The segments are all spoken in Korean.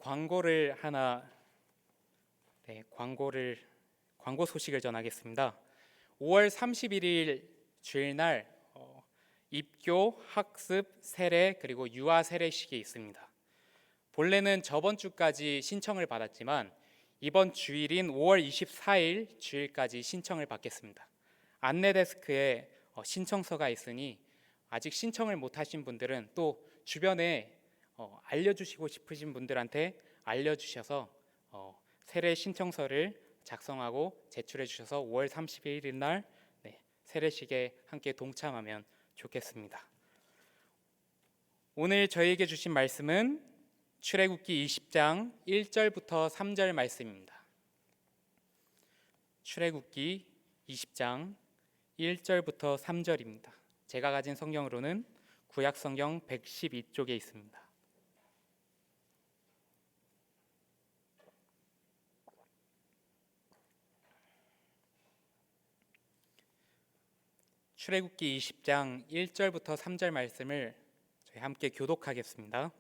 광고를 하나 광고 소식을 전하겠습니다. 5월 31일 주일날 입교, 학습, 세례 그리고 유아 세례식이 있습니다. 본래는 저번 주까지 신청을 받았지만 이번 주일인 5월 24일 주일까지 신청을 받겠습니다. 안내 데스크에 신청서가 있으니 아직 신청을 못하신 분들은 또 주변에 알려주시고 싶으신 분들한테 알려주셔서 세례 신청서를 작성하고 제출해 주셔서 5월 31일 날 세례식에 함께 동참하면 좋겠습니다. 오늘 저희에게 주신 말씀은 출애굽기 20장 1절부터 3절 말씀입니다. 출애굽기 20장 1절부터 3절입니다. 제가 가진 성경으로는 구약 성경 112쪽에 있습니다. 출애굽기 20장 1절부터 3절 말씀을 저희 함께 교독하겠습니다.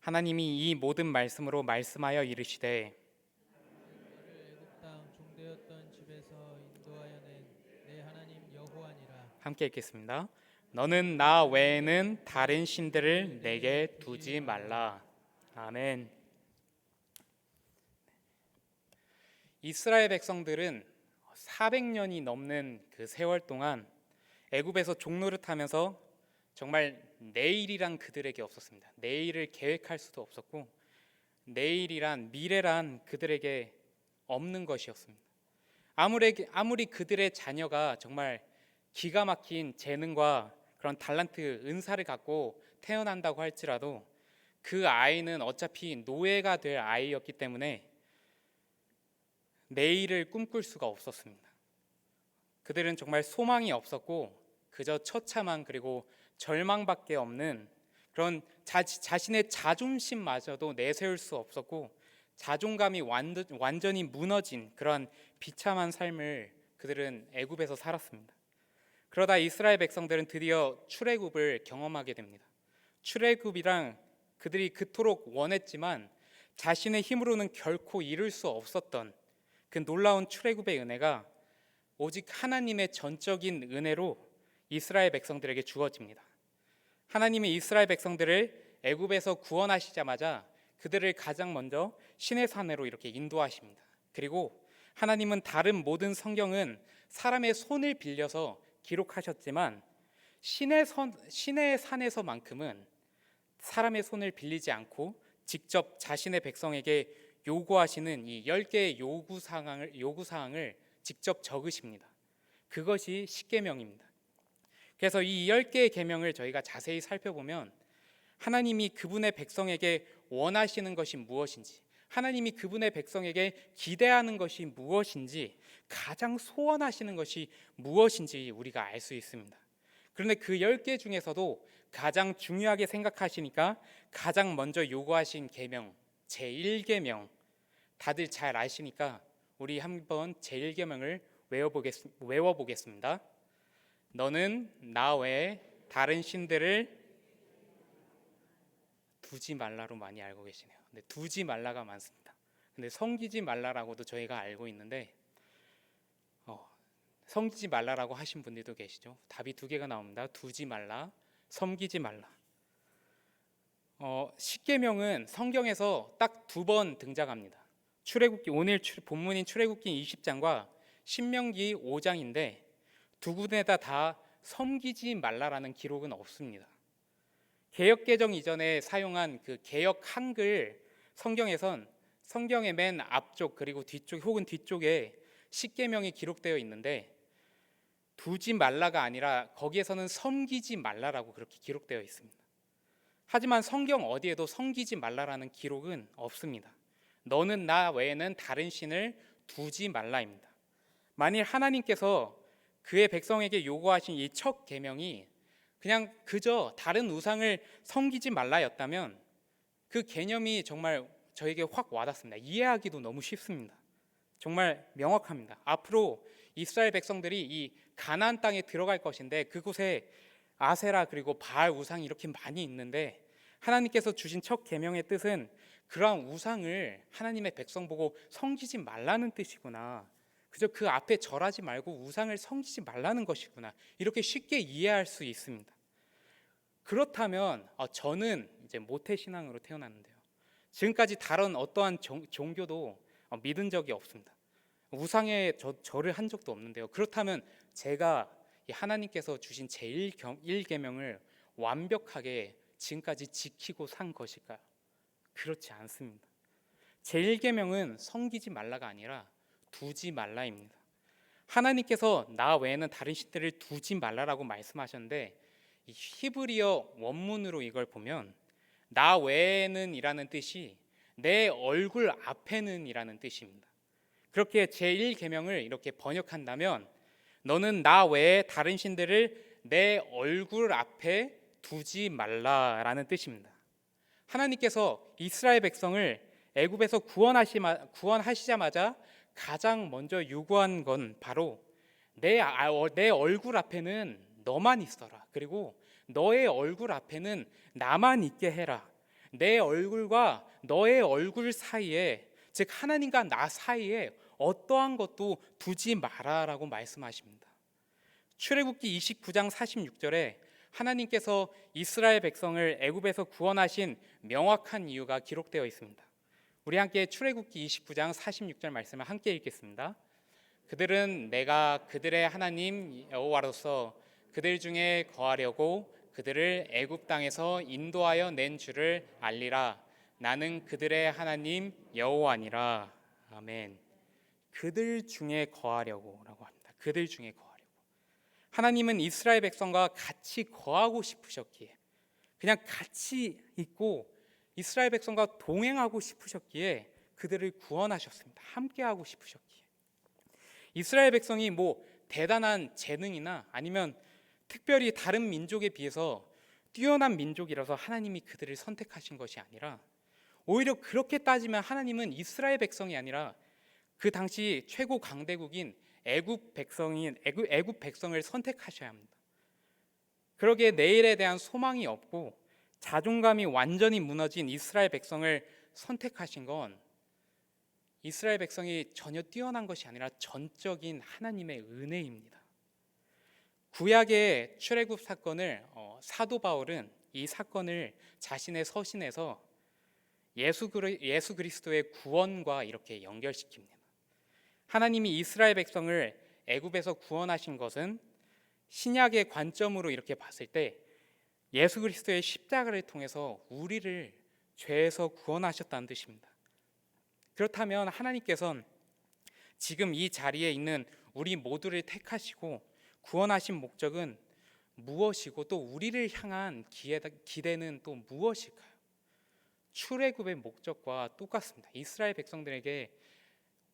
하나님이 이 모든 말씀으로 말씀하여 이르시되 너를 애굽 땅 종되었던 집에서 인도하여 낸 내 하나님 여호와니라. 함께 읽겠습니다. 너는 나 외에는 다른 신들을 내게 두지 말라. 아멘. 이스라엘 백성들은 400년이 넘는 그 세월 동안 애굽에서 종노릇하면서 정말 내일이란 그들에게 없었습니다. 내일을 계획할 수도 없었고 내일이란 미래란 그들에게 없는 것이었습니다. 아무리 그들의 자녀가 정말 기가 막힌 재능과 그런 달란트, 은사를 갖고 태어난다고 할지라도 그 아이는 어차피 노예가 될 아이였기 때문에 내일을 꿈꿀 수가 없었습니다. 그들은 정말 소망이 없었고 그저 처참한 그리고 절망밖에 없는 그런 자신의 자존심마저도 내세울 수 없었고 자존감이 완전히 무너진 그런 비참한 삶을 그들은 애굽에서 살았습니다. 그러다 이스라엘 백성들은 드디어 출애굽을 경험하게 됩니다. 출애굽이랑 그들이 그토록 원했지만 자신의 힘으로는 결코 이룰 수 없었던 그 놀라운 출애굽의 은혜가 오직 하나님의 전적인 은혜로 이스라엘 백성들에게 주어집니다. 하나님이 이스라엘 백성들을 애굽에서 구원하시자마자 그들을 가장 먼저 시내 산으로 이렇게 인도하십니다. 그리고 하나님은 다른 모든 성경은 사람의 손을 빌려서 기록하셨지만 시내 산에서만큼은 사람의 손을 빌리지 않고 직접 자신의 백성에게 요구하시는 이 10개의 요구사항을 직접 적으십니다. 그것이 십계명입니다. 그래서 이 10개의 계명을 저희가 자세히 살펴보면 하나님이 그분의 백성에게 원하시는 것이 무엇인지, 하나님이 그분의 백성에게 기대하는 것이 무엇인지, 가장 소원하시는 것이 무엇인지 우리가 알 수 있습니다. 그런데 그 10개 중에서도 가장 중요하게 생각하시니까 가장 먼저 요구하신 계명 제1계명, 다들 잘 아시니까 우리 한번 제1계명을 외워보겠습니다. 너는 나 외에 다른 신들을 두지 말라로 많이 알고 계시네요. 근데 두지 말라가 많습니다. 근데 섬기지 말라라고도 저희가 알고 있는데 섬기지 말라라고 하신 분들도 계시죠. 답이 두 개가 나옵니다. 두지 말라, 섬기지 말라. 십계명은 성경에서 딱 2번 등장합니다. 출애굽기, 오늘 본문인 출애굽기 20장과 신명기 5장인데 두 군데다 다 섬기지 말라라는 기록은 없습니다. 개역 개정 이전에 사용한 그 개역 한글 성경에선 성경의 맨 앞쪽 그리고 뒤쪽 혹은 뒤쪽에 십계명이 기록되어 있는데 두지 말라가 아니라 거기에서는 섬기지 말라라고 그렇게 기록되어 있습니다. 하지만 성경 어디에도 섬기지 말라라는 기록은 없습니다. 너는 나 외에는 다른 신을 두지 말라입니다. 만일 하나님께서 그의 백성에게 요구하신 이 첫 계명이 그냥 그저 다른 우상을 섬기지 말라였다면 그 개념이 정말 저에게 확 와닿습니다. 이해하기도 너무 쉽습니다. 정말 명확합니다. 앞으로 이스라엘 백성들이 이 가나안 땅에 들어갈 것인데 그곳에 아세라 그리고 바알 우상이 이렇게 많이 있는데 하나님께서 주신 첫 계명의 뜻은 그러한 우상을 하나님의 백성 보고 섬기지 말라는 뜻이구나. 그저 그 앞에 절하지 말고 우상을 섬기지 말라는 것이구나. 이렇게 쉽게 이해할 수 있습니다. 그렇다면 저는 이제 모태 신앙으로 태어났는데요. 지금까지 다른 어떠한 종교도 믿은 적이 없습니다. 우상에 절을 한 적도 없는데요. 그렇다면 제가 이 하나님께서 주신 제1계명을 완벽하게 지금까지 지키고 산 것일까요? 그렇지 않습니다. 제1계명은 섬기지 말라가 아니라 두지 말라입니다. 하나님께서 나 외에는 다른 신들을 두지 말라라고 말씀하셨는데 이 히브리어 원문으로 이걸 보면 나 외에는 이라는 뜻이 내 얼굴 앞에는 이라는 뜻입니다. 그렇게 제1계명을 이렇게 번역한다면 너는 나 외에 다른 신들을 내 얼굴 앞에 두지 말라라는 뜻입니다. 하나님께서 이스라엘 백성을 애굽에서 구원하시자마자 가장 먼저 요구한 건 바로 내 얼굴 앞에는 너만 있어라. 그리고 너의 얼굴 앞에는 나만 있게 해라. 내 얼굴과 너의 얼굴 사이에, 즉 하나님과 나 사이에 어떠한 것도 두지 마라라고 말씀하십니다. 출애굽기 29장 46절에 하나님께서 이스라엘 백성을 애굽에서 구원하신 명확한 이유가 기록되어 있습니다. 우리 함께 출애굽기 29장 46절 말씀을 함께 읽겠습니다. 그들은 내가 그들의 하나님 여호와로서 그들 중에 거하려고 그들을 애굽 땅에서 인도하여 낸 줄을 알리라. 나는 그들의 하나님 여호와니라. 아멘. 그들 중에 거하려고라고 합니다. 그들 중에 거하려고. 하나님은 이스라엘 백성과 같이 거하고 싶으셨기에, 그냥 같이 있고 이스라엘 백성과 동행하고 싶으셨기에 그들을 구원하셨습니다. 함께하고 싶으셨기에. 이스라엘 백성이 뭐 대단한 재능이나 아니면 특별히 다른 민족에 비해서 뛰어난 민족이라서 하나님이 그들을 선택하신 것이 아니라, 오히려 그렇게 따지면 하나님은 이스라엘 백성이 아니라 그 당시 최고 강대국인 애굽 백성을 선택하셔야 합니다. 그러기에 내일에 대한 소망이 없고 자존감이 완전히 무너진 이스라엘 백성을 선택하신 건 이스라엘 백성이 전혀 뛰어난 것이 아니라 전적인 하나님의 은혜입니다. 구약의 출애굽 사건을 사도 바울은 이 사건을 자신의 서신에서 예수 그리스도의 구원과 이렇게 연결시킵니다. 하나님이 이스라엘 백성을 애굽에서 구원하신 것은 신약의 관점으로 이렇게 봤을 때 예수 그리스도의 십자가를 통해서 우리를 죄에서 구원하셨다는 뜻입니다. 그렇다면 하나님께서는 지금 이 자리에 있는 우리 모두를 택하시고 구원하신 목적은 무엇이고 또 우리를 향한 기대는 또 무엇일까요? 출애굽의 목적과 똑같습니다. 이스라엘 백성들에게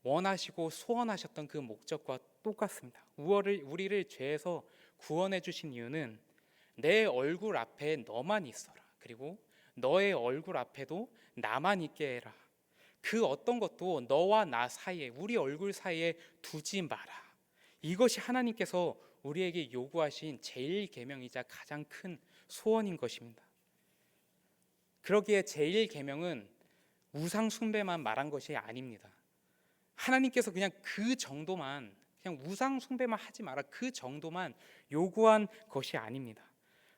원하시고 소원하셨던 그 목적과 똑같습니다. 우리를 죄에서 구원해 주신 이유는 내 얼굴 앞에 너만 있어라. 그리고 너의 얼굴 앞에도 나만 있게 해라. 그 어떤 것도 너와 나 사이에, 우리 얼굴 사이에 두지 마라. 이것이 하나님께서 우리에게 요구하신 제1계명이자 가장 큰 소원인 것입니다. 그러기에 제1계명은 우상 숭배만 말한 것이 아닙니다. 하나님께서 그냥 그 정도만, 그냥 우상 숭배만 하지 마라, 그 정도만 요구한 것이 아닙니다.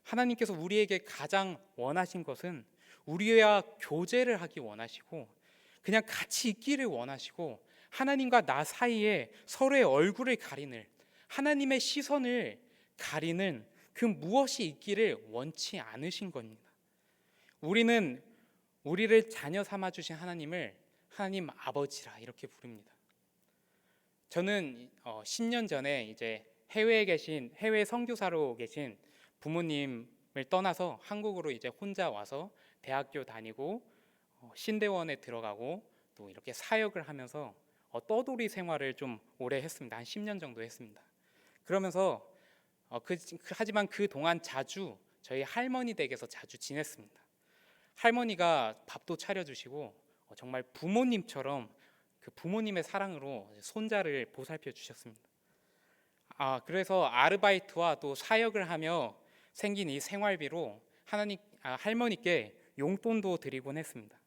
하나님께서 우리에게 가장 원하신 것은 우리와 교제를 하기 원하시고 그냥 같이 있기를 원하시고 하나님과 나 사이에 서로의 얼굴을 가리는, 하나님의 시선을 가리는 그 무엇이 있기를 원치 않으신 겁니다. 우리는 우리를 자녀 삼아 주신 하나님을 하나님 아버지라 이렇게 부릅니다. 저는 10년 전에 이제 해외 선교사로 계신 부모님을 떠나서 한국으로 이제 혼자 와서 대학교 다니고 신대원에 들어가고 또 이렇게 사역을 하면서 떠돌이 생활을 좀 오래 했습니다. 한 10년 정도 했습니다. 그러면서 하지만 그 동안 자주 저희 할머니 댁에서 자주 지냈습니다. 할머니가 밥도 차려주시고 정말 부모님처럼 그 부모님의 사랑으로 손자를 보살펴 주셨습니다. 그래서 아르바이트와 또 사역을 하며 생긴 이 생활비로 할머니께 용돈도 드리곤 했습니다.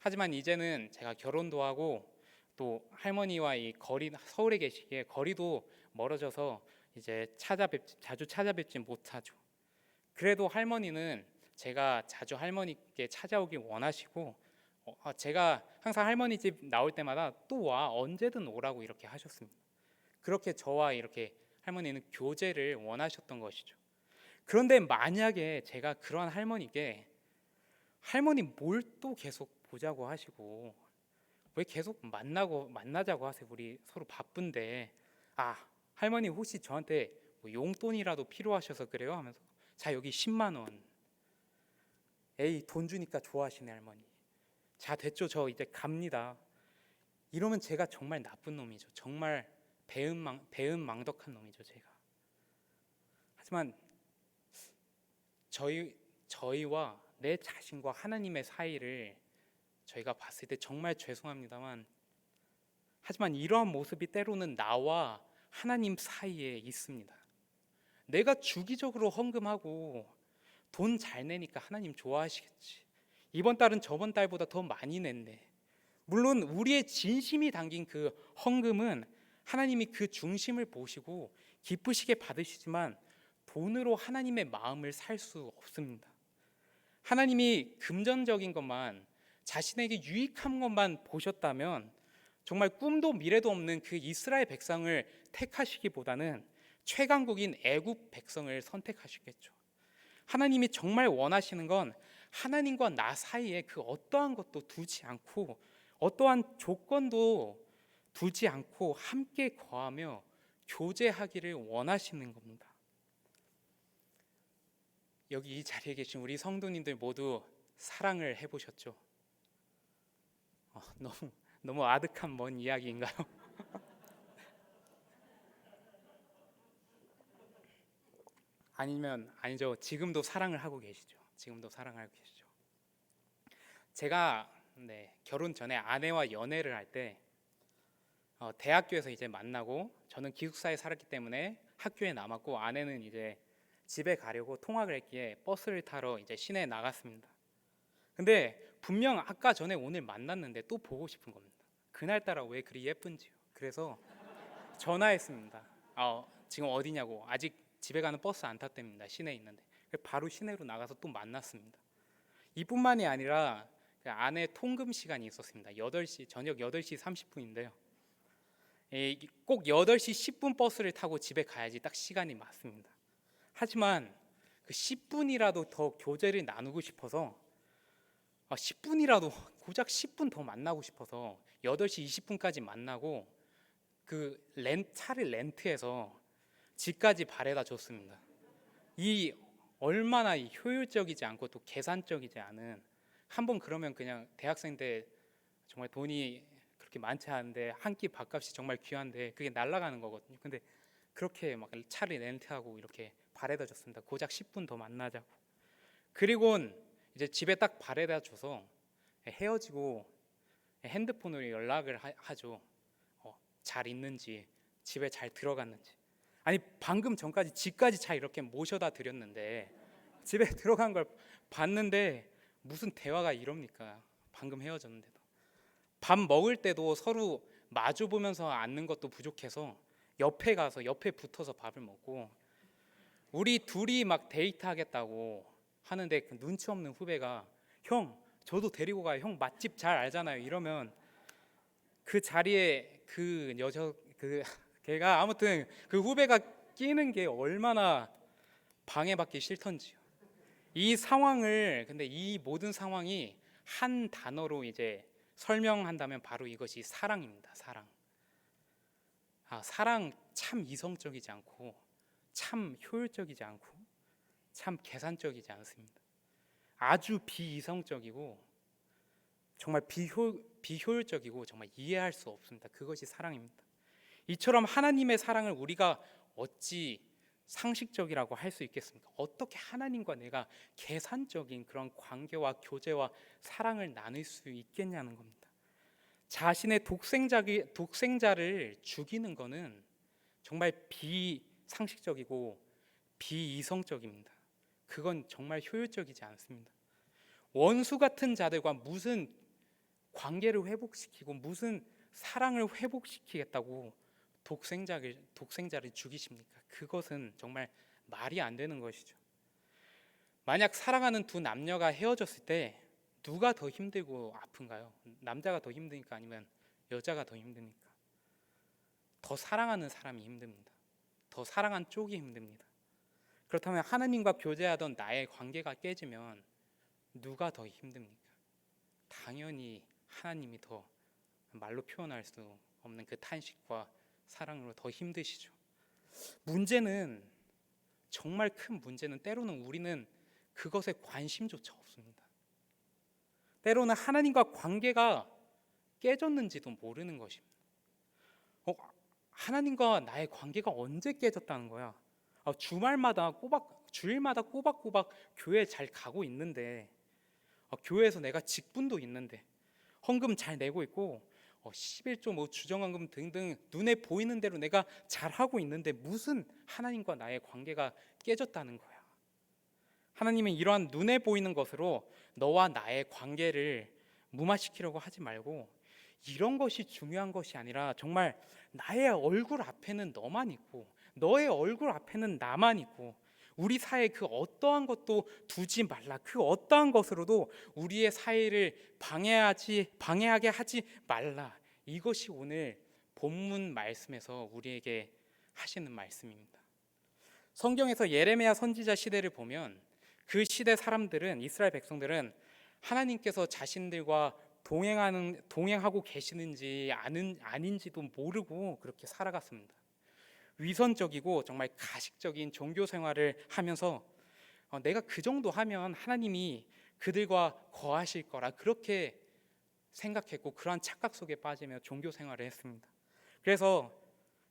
하지만 이제는 제가 결혼도 하고 또 할머니와 이 거리, 서울에 계시기에 거리도 멀어져서 이제 자주 찾아뵙지 못하죠. 그래도 할머니는 제가 자주 할머니께 찾아오길 원하시고 제가 항상 할머니 집 나올 때마다 또 와, 언제든 오라고 이렇게 하셨습니다. 그렇게 저와 이렇게 할머니는 교제를 원하셨던 것이죠. 그런데 만약에 제가 그런 할머니께 할머니 뭘 또 계속 보자고 하시고 왜 계속 만나자고 하세요? 우리 서로 바쁜데. 할머니 혹시 저한테 뭐 용돈이라도 필요하셔서 그래요? 하면서 자, 여기 10만 원. 에이, 돈 주니까 좋아하시네 할머니. 자, 됐죠, 저 이제 갑니다. 이러면 제가 정말 나쁜 놈이죠. 정말 배은망덕한 놈이죠, 제가. 하지만 저희와 내 자신과 하나님의 사이를 저희가 봤을 때 정말 죄송합니다만, 하지만 이러한 모습이 때로는 나와 하나님 사이에 있습니다. 내가 주기적으로 헌금하고 돈 잘 내니까 하나님 좋아하시겠지. 이번 달은 저번 달보다 더 많이 냈네. 물론 우리의 진심이 담긴 그 헌금은 하나님이 그 중심을 보시고 기쁘시게 받으시지만 돈으로 하나님의 마음을 살 수 없습니다. 하나님이 금전적인 것만, 자신에게 유익한 것만 보셨다면 정말 꿈도 미래도 없는 그 이스라엘 백성을 택하시기보다는 최강국인 애굽 백성을 선택하시겠죠. 하나님이 정말 원하시는 건 하나님과 나 사이에 그 어떠한 것도 두지 않고 어떠한 조건도 두지 않고 함께 거하며 교제하기를 원하시는 겁니다. 여기 이 자리에 계신 우리 성도님들 모두 사랑을 해보셨죠? 너무 아득한 먼 이야기인가요? 아니죠. 지금도 사랑을 하고 계시죠. 지금도 사랑을 하고 계시죠. 제가 결혼 전에 아내와 연애를 할 때 대학교에서 이제 만나고, 저는 기숙사에 살았기 때문에 학교에 남았고 아내는 이제 집에 가려고 통학을 했기에 버스를 타러 이제 시내에 나갔습니다. 근데 분명 아까 전에 오늘 만났는데 또 보고 싶은 겁니다. 그날따라 왜 그리 예쁜지요. 그래서 전화했습니다. 지금 어디냐고. 아직 집에 가는 버스 안 탔답니다. 시내에 있는데. 바로 시내로 나가서 또 만났습니다. 이뿐만이 아니라 아내 통금 시간이 있었습니다. 8시, 저녁 8시 30분인데요. 꼭 8시 10분 버스를 타고 집에 가야지 딱 시간이 맞습니다. 하지만 그 10분이라도 더 교제를 나누고 싶어서 10분이라도 고작 10분 더 만나고 싶어서 8시 20분까지 만나고 그 차를 렌트해서 집까지 바래다 줬습니다. 이 얼마나 효율적이지 않고 또 계산적이지 않은, 한번 그러면 그냥 대학생 때 정말 돈이 그렇게 많지 않은데 한 끼 밥값이 정말 귀한데 그게 날아가는 거거든요. 근데 그렇게 막 차를 렌트하고 이렇게 바래다 줬습니다. 고작 10분 더 만나자고. 그리고는 이제 집에 딱 바래다 줘서 헤어지고 핸드폰으로 연락을 하죠. 잘 있는지, 집에 잘 들어갔는지. 아니, 방금 전까지 집까지 잘 이렇게 모셔다 드렸는데 집에 들어간 걸 봤는데 무슨 대화가 이럽니까? 방금 헤어졌는데도. 밥 먹을 때도 서로 마주 보면서 앉는 것도 부족해서 옆에 가서 옆에 붙어서 밥을 먹고, 우리 둘이 막 데이트하겠다고 하는데 그 눈치 없는 후배가 형, 저도 데리고 가요. 형 맛집 잘 알잖아요. 이러면 그 자리에 그 걔가 아무튼 그 후배가 끼는 게 얼마나 방해받기 싫던지요. 이 상황을, 근데 이 모든 상황이 한 단어로 이제 설명한다면 바로 이것이 사랑입니다. 사랑. 사랑 참 이성적이지 않고 참 효율적이지 않고 참 계산적이지 않습니다. 아주 비이성적이고 정말 비효율적이고 정말 이해할 수 없습니다. 그것이 사랑입니다. 이처럼 하나님의 사랑을 우리가 어찌 상식적이라고 할 수 있겠습니까? 어떻게 하나님과 내가 계산적인 그런 관계와 교제와 사랑을 나눌 수 있겠냐는 겁니다. 자신의 독생자를 죽이는 것은 정말 비상식적이고 비이성적입니다. 그건 정말 효율적이지 않습니다. 원수 같은 자들과 무슨 관계를 회복시키고 무슨 사랑을 회복시키겠다고 독생자를 죽이십니까? 그것은 정말 말이 안 되는 것이죠. 만약 사랑하는 두 남녀가 헤어졌을 때 누가 더 힘들고 아픈가요? 남자가 더 힘드니까 아니면 여자가 더 힘드니까? 더 사랑하는 사람이 힘듭니다. 더 사랑한 쪽이 힘듭니다. 그렇다면 하나님과 교제하던 나의 관계가 깨지면 누가 더 힘듭니까? 당연히 하나님이 더 말로 표현할 수 없는 그 탄식과 사랑으로 더 힘드시죠. 문제는 정말 큰 문제는 때로는 우리는 그것에 관심조차 없습니다. 때로는 하나님과 관계가 깨졌는지도 모르는 것입니다. 하나님과 나의 관계가 언제 깨졌다는 거야? 주일마다 꼬박꼬박 교회 잘 가고 있는데, 교회에서 내가 직분도 있는데, 헌금 잘 내고 있고, 11조 주정헌금 등등 눈에 보이는 대로 내가 잘 하고 있는데 무슨 하나님과 나의 관계가 깨졌다는 거야? 하나님은 이러한 눈에 보이는 것으로 너와 나의 관계를 무마시키려고 하지 말고, 이런 것이 중요한 것이 아니라 정말 나의 얼굴 앞에는 너만 있고 너의 얼굴 앞에는 나만 있고 우리 사이에 그 어떠한 것도 두지 말라. 그 어떠한 것으로도 우리의 사이를 방해하게 하지 말라. 이것이 오늘 본문 말씀에서 우리에게 하시는 말씀입니다. 성경에서 예레미야 선지자 시대를 보면 그 시대 사람들은, 이스라엘 백성들은 하나님께서 자신들과 동행하고 계시는지 아닌지도 모르고 그렇게 살아갔습니다. 위선적이고 정말 가식적인 종교 생활을 하면서 내가 그 정도 하면 하나님이 그들과 거하실 거라 그렇게 생각했고, 그러한 착각 속에 빠지며 종교 생활을 했습니다.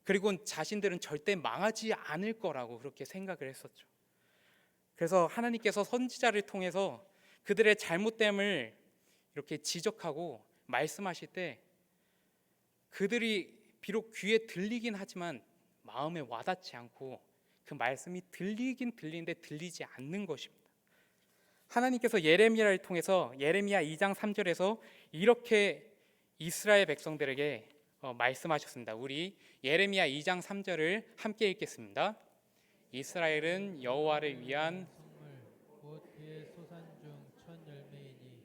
그리고 자신들은 절대 망하지 않을 거라고 그렇게 생각을 했었죠. 그래서 하나님께서 선지자를 통해서 그들의 잘못됨을 이렇게 지적하고 말씀하실 때 그들이 비록 귀에 들리긴 하지만 마음에 와닿지 않고 그 말씀이 들리긴 들리는데 들리지 않는 것입니다. 하나님께서 예레미야를 통해서 예레미야 2장 3절에서 이렇게 이스라엘 백성들에게 말씀하셨습니다. 우리 예레미야 2장 3절을 함께 읽겠습니다. 이스라엘은 여호와를 위한 성물 곧 그의 소산 중 첫 열매이니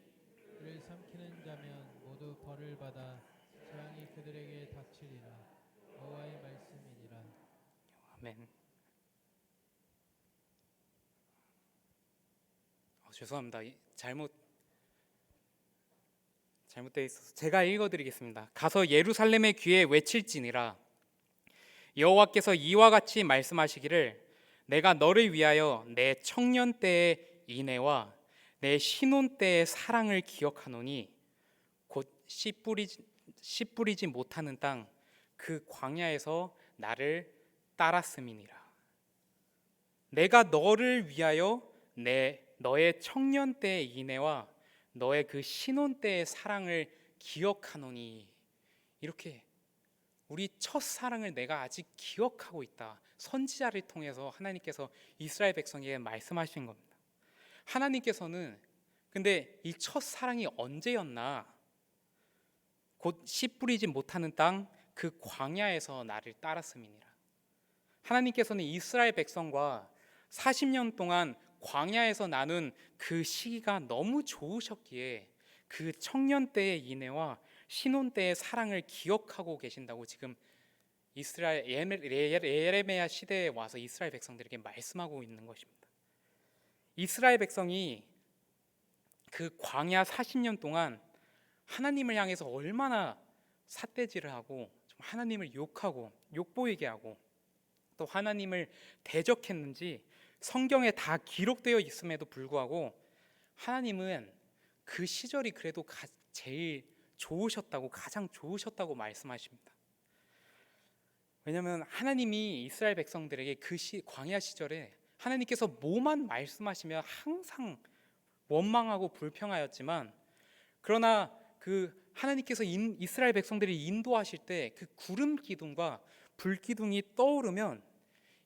그를 삼키는 자면 모두 벌을 받아 재앙이 그들에게 닥치리라. 여호와의 말씀이니라. 아멘. 죄송합니다. 잘못되어 있어서 제가 읽어드리겠습니다. 가서 예루살렘의 귀에 외칠지니라. 여호와께서 이와 같이 말씀하시기를 내가 너를 위하여 내 청년 때의 인애와 내 신혼 때의 사랑을 기억하노니 곧 씨 뿌리지 못하는 땅 그 광야에서 나를 따랐음이니라. 내가 너를 위하여 너의 청년 때의 인애와 너의 그 신혼 때의 사랑을 기억하노니, 이렇게 우리 첫사랑을 내가 아직 기억하고 있다. 선지자를 통해서 하나님께서 이스라엘 백성에게 말씀하신 겁니다. 하나님께서는 근데 이 첫사랑이 언제였나? 곧 씨 뿌리지 못하는 땅 그 광야에서 나를 따랐음이니라. 하나님께서는 이스라엘 백성과 40년 동안 광야에서 나눈 그 시기가 너무 좋으셨기에 그 청년 때의 인애와 신혼 때의 사랑을 기억하고 계신다고 지금 예레미야 시대에 와서 이스라엘 백성들에게 말씀하고 있는 것입니다. 이스라엘 백성이 그 광야 40년 동안 하나님을 향해서 얼마나 삿대질을 하고 하나님을 욕하고 욕보이게 하고 또 하나님을 대적했는지 성경에 다 기록되어 있음에도 불구하고 하나님은 그 시절이 그래도 제일 좋으셨다고, 가장 좋으셨다고 말씀하십니다. 왜냐하면 하나님이 이스라엘 백성들에게 그 광야 시절에 하나님께서 뭐만 말씀하시면 항상 원망하고 불평하였지만, 그러나 그 하나님께서 이스라엘 백성들을 인도하실 때 그 구름 기둥과 불 기둥이 떠오르면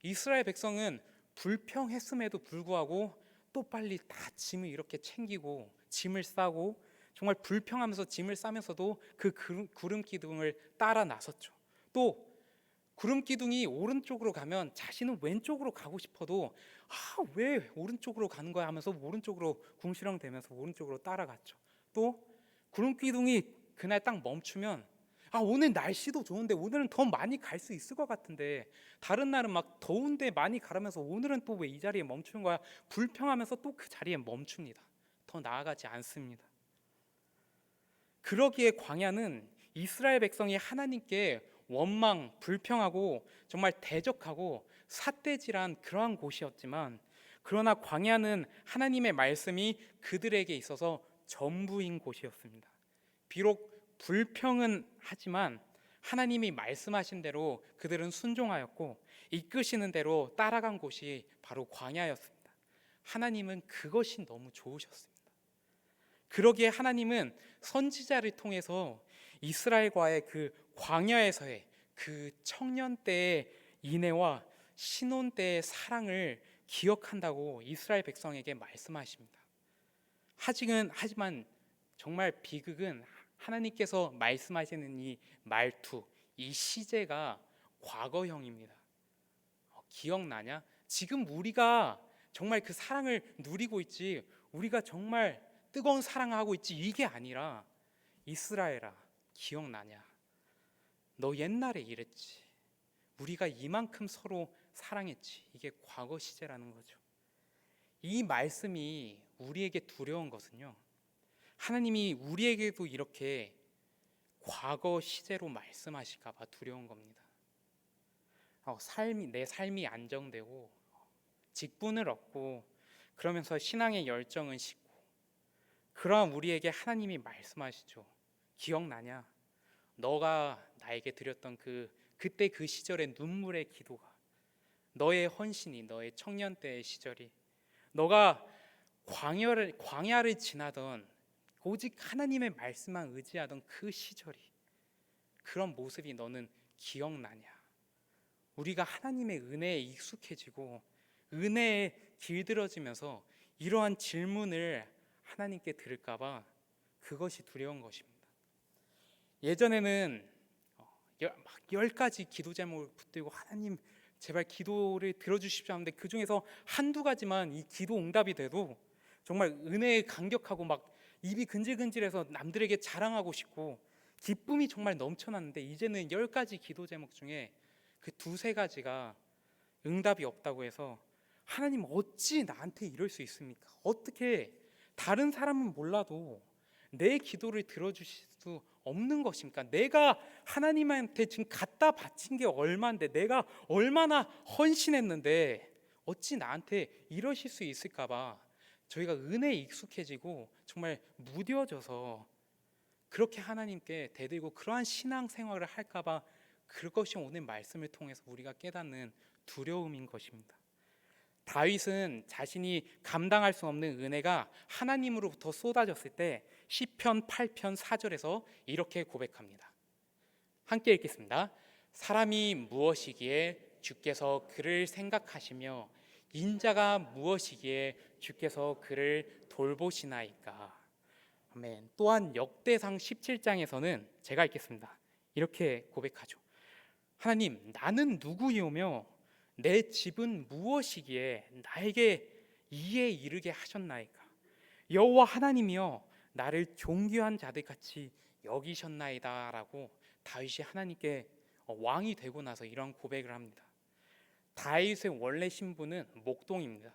이스라엘 백성은 불평했음에도 불구하고 또 빨리 다 짐을 이렇게 챙기고 짐을 싸고 정말 불평하면서 짐을 싸면서도 그 구름 기둥을 따라 나섰죠. 또 구름 기둥이 오른쪽으로 가면 자신은 왼쪽으로 가고 싶어도 왜 오른쪽으로 가는 거야 하면서 오른쪽으로 궁시렁대면서 오른쪽으로 따라갔죠. 또 구름 기둥이 그날 딱 멈추면 오늘 날씨도 좋은데 오늘은 더 많이 갈 수 있을 것 같은데 다른 날은 막 더운데 많이 가라면서 오늘은 또 왜 이 자리에 멈추는 거야 불평하면서 또 그 자리에 멈춥니다. 더 나아가지 않습니다. 그러기에 광야는 이스라엘 백성이 하나님께 원망, 불평하고 정말 대적하고 삿대질한 그러한 곳이었지만, 그러나 광야는 하나님의 말씀이 그들에게 있어서 전부인 곳이었습니다. 비록 불평은 하지만 하나님이 말씀하신 대로 그들은 순종하였고 이끄시는 대로 따라간 곳이 바로 광야였습니다. 하나님은 그것이 너무 좋으셨습니다. 그러기에 하나님은 선지자를 통해서 이스라엘과의 그 광야에서의 그 청년 때의 인애와 신혼 때의 사랑을 기억한다고 이스라엘 백성에게 말씀하십니다. 하지만 정말 비극은 하나님께서 말씀하시는 이 말투, 이 시제가 과거형입니다. 기억나냐? 지금 우리가 정말 그 사랑을 누리고 있지, 우리가 정말 뜨거운 사랑을 하고 있지, 이게 아니라 이스라엘아 기억나냐? 너 옛날에 이랬지. 우리가 이만큼 서로 사랑했지. 이게 과거 시제라는 거죠. 이 말씀이 우리에게 두려운 것은요, 하나님이 우리에게도 이렇게 과거 시제로 말씀하실까 봐 두려운 겁니다. 내 삶이 안정되고 직분을 얻고 그러면서 신앙의 열정은 식고, 그러한 우리에게 하나님이 말씀하시죠. 기억나냐? 너가 나에게 드렸던 그때 그 시절의 눈물의 기도가, 너의 헌신이, 너의 청년 때의 시절이, 너가 광야를 지나던 오직 하나님의 말씀만 의지하던 그 시절이, 그런 모습이 너는 기억나냐? 우리가 하나님의 은혜에 익숙해지고 은혜에 길들어지면서 이러한 질문을 하나님께 들을까 봐 그것이 두려운 것입니다. 예전에는 막 10가지 기도 제목을 붙들고 하나님 제발 기도를 들어주십시오 하는데 그 중에서 한두 가지만 이 기도 응답이 돼도 정말 은혜에 감격하고 막 입이 근질근질해서 남들에게 자랑하고 싶고 기쁨이 정말 넘쳐났는데, 이제는 10가지 기도 제목 중에 그 두세 가지가 응답이 없다고 해서 하나님 어찌 나한테 이럴 수 있습니까? 어떻게 다른 사람은 몰라도 내 기도를 들어주실 수 없는 것입니까? 내가 하나님한테 지금 갖다 바친 게 얼마인데, 내가 얼마나 헌신했는데 어찌 나한테 이러실 수 있을까 봐 저희가 은혜에 익숙해지고 정말 무뎌져서 그렇게 하나님께 대들고 그러한 신앙 생활을 할까 봐, 그것이 오늘 말씀을 통해서 우리가 깨닫는 두려움인 것입니다. 다윗은 자신이 감당할 수 없는 은혜가 하나님으로부터 쏟아졌을 때 시편 8편 4절에서 이렇게 고백합니다. 함께 읽겠습니다. 사람이 무엇이기에 주께서 그를 생각하시며 인자가 무엇이기에 주께서 그를 돌보시나이까. 아멘. 또한 역대상 17장에서는 제가 읽겠습니다. 이렇게 고백하죠. 하나님, 나는 누구이오며 내 집은 무엇이기에 나에게 이에 이르게 하셨나이까. 여호와 하나님이여 나를 존귀한 자들같이 여기셨나이다 라고 다윗이 하나님께 왕이 되고 나서 이런 고백을 합니다. 다윗의 원래 신분은 목동입니다.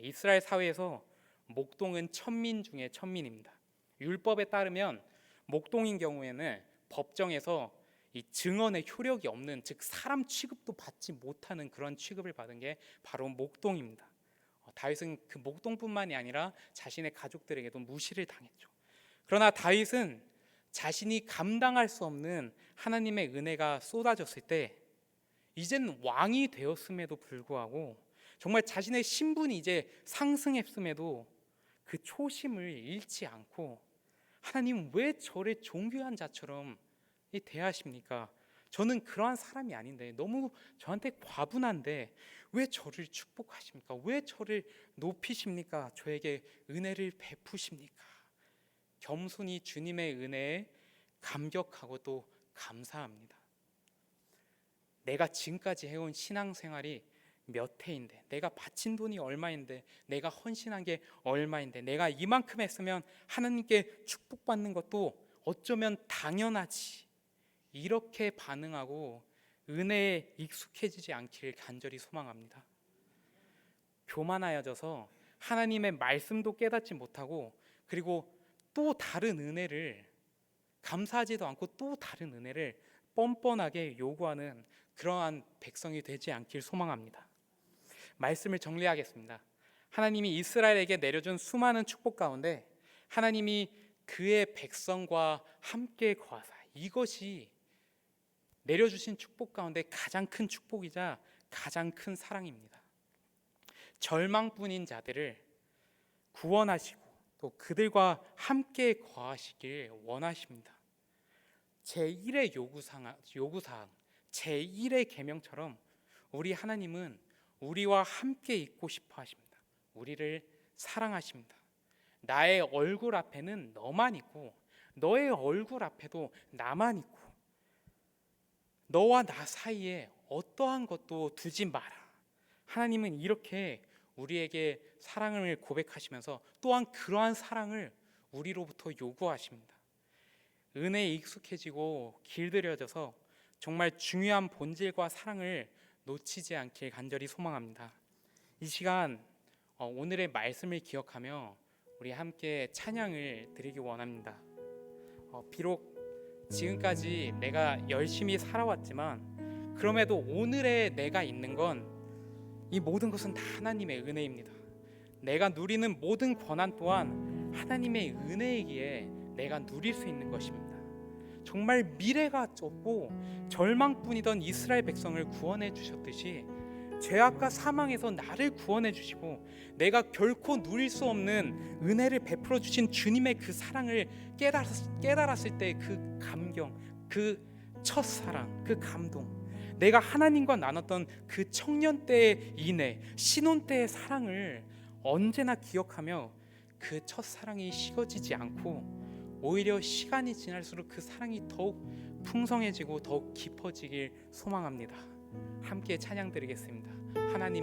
이스라엘 사회에서 목동은 천민 중에 천민입니다. 율법에 따르면 목동인 경우에는 법정에서 이 증언의 효력이 없는, 즉 사람 취급도 받지 못하는 그런 취급을 받은 게 바로 목동입니다. 다윗은 그 목동뿐만이 아니라 자신의 가족들에게도 무시를 당했죠. 그러나 다윗은 자신이 감당할 수 없는 하나님의 은혜가 쏟아졌을 때 이제는 왕이 되었음에도 불구하고 정말 자신의 신분이 이제 상승했음에도 그 초심을 잃지 않고, 하나님 왜 저를 존귀한 자처럼 대하십니까? 저는 그러한 사람이 아닌데, 너무 저한테 과분한데 왜 저를 축복하십니까? 왜 저를 높이십니까? 저에게 은혜를 베푸십니까? 겸손히 주님의 은혜에 감격하고 또 감사합니다. 내가 지금까지 해온 신앙생활이 몇 해인데, 내가 바친 돈이 얼마인데, 내가 헌신한 게 얼마인데, 내가 이만큼 했으면 하나님께 축복받는 것도 어쩌면 당연하지, 이렇게 반응하고 은혜에 익숙해지지 않기를 간절히 소망합니다. 교만하여져서 하나님의 말씀도 깨닫지 못하고, 그리고 또 다른 은혜를, 감사하지도 않고 또 다른 은혜를 뻔뻔하게 요구하는 그러한 백성이 되지 않길 소망합니다. 말씀을 정리하겠습니다. 하나님이 이스라엘에게 내려준 수많은 축복 가운데 하나님이 그의 백성과 함께 거하사, 이것이 내려주신 축복 가운데 가장 큰 축복이자 가장 큰 사랑입니다. 절망뿐인 자들을 구원하시고 또 그들과 함께 거하시길 원하십니다. 제1의 요구사항, 제1의 계명처럼 우리 하나님은 우리와 함께 있고 싶어 하십니다. 우리를 사랑하십니다. 나의 얼굴 앞에는 너만 있고 너의 얼굴 앞에도 나만 있고 너와 나 사이에 어떠한 것도 두지 마라. 하나님은 이렇게 우리에게 사랑을 고백하시면서 또한 그러한 사랑을 우리로부터 요구하십니다. 은혜에 익숙해지고 길들여져서 정말 중요한 본질과 사랑을 놓치지 않길 간절히 소망합니다. 이 시간 오늘의 말씀을 기억하며 우리 함께 찬양을 드리기 원합니다. 비록 지금까지 내가 열심히 살아왔지만 그럼에도 오늘의 내가 있는 건, 이 모든 것은 다 하나님의 은혜입니다. 내가 누리는 모든 권한 또한 하나님의 은혜이기에 내가 누릴 수 있는 것입니다. 정말 미래가 좁고 절망뿐이던 이스라엘 백성을 구원해 주셨듯이 죄악과 사망에서 나를 구원해 주시고 내가 결코 누릴 수 없는 은혜를 베풀어 주신 주님의 그 사랑을 깨달았을 때 그 감격, 그 첫사랑, 그 감동, 내가 하나님과 나눴던 그 청년 때의 인애, 신혼 때의 사랑을 언제나 기억하며 그 첫사랑이 식어지지 않고 오히려 시간이 지날수록 그 사랑이 더욱 풍성해지고 더욱 깊어지길 소망합니다. 함께 찬양 드리겠습니다. 하나님